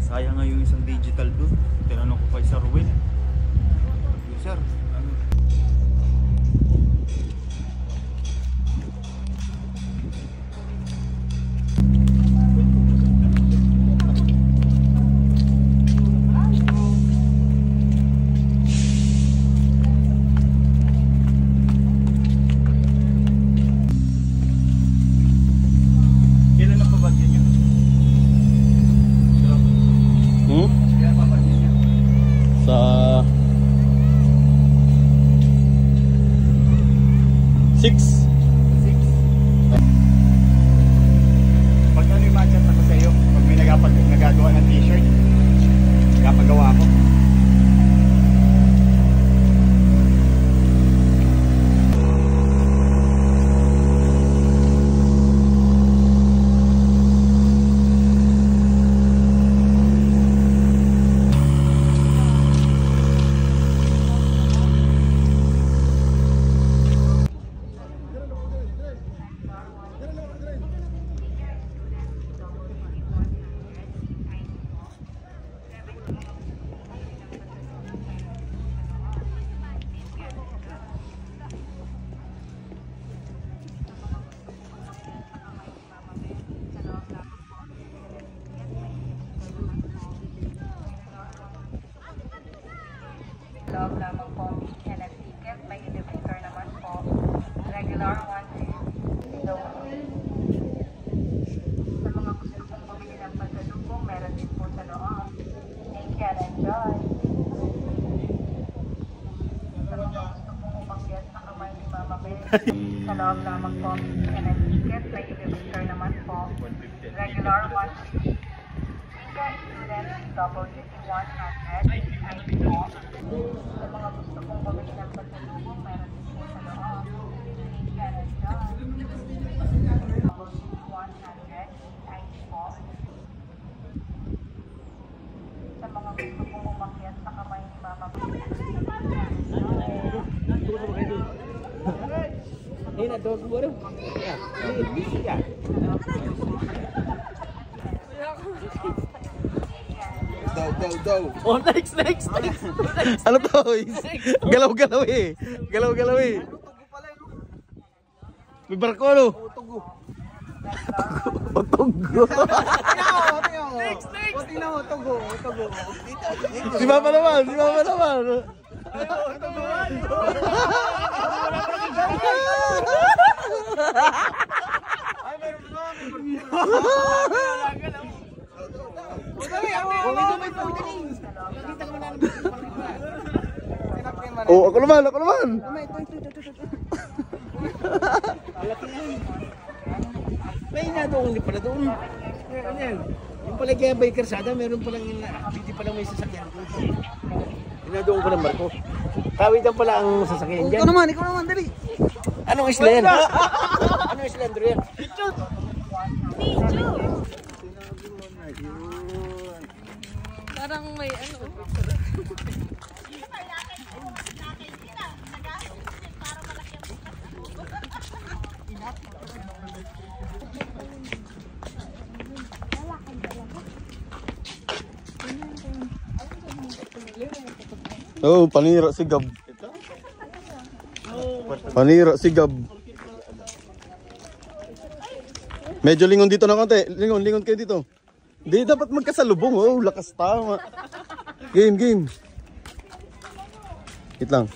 Sayang nga yung isang digital doon. Tinanong ko kay Sir Will. Yes, sir. Kailan na pa ba yan yun? Sa 6. Pag ano yung matchat ako sa iyo, pag may nagagawa ng t-shirt, kapagawa ako. Love lamang po and a ticket, may elevator naman po. Regular 1 so, sa mga gusto pong bumili ng pasalubong, meron din po sa loob. Thank you and enjoy. Sa mga gusto pong umakyat sa kamay ni Mama Beth, sa loob lamang po and a ticket, may elevator naman po. Regular 1 student, double duty 100, ID po. Sa mga gusto kong bumili ng pasalubong, meron din po sa loob. Thank you and enjoy. Double duty 100, ID po. Sa mga gusto kong umakyat sa kamay ni Mama Beth. Ayun na, tawag mo rin. Yeah. Daw. Oh, next. Ano to? Galaw-galaw eh. Galaw-galaw eh. May barko ano? Otogo. Next. Tingnan mo, Togo. Si Mama naman. Oh, ako naman. May nadoon din pala doon. Ano yan? Yung pala kaya by Karsada, meron palang hindi palang may sasakyan doon. Inadoon ko ng barko. Tawidan pala ang sasakyan dyan. Ikaw naman, dali. Anong isla yan? Anong isla, Andrea? Pichu! Parang may ano. Oh, panira si Gab. Medyo lingon dito na konti. Lingon kayo dito. Hindi dapat magkasalubong. Oh, lakas tama. Game. Wait lang.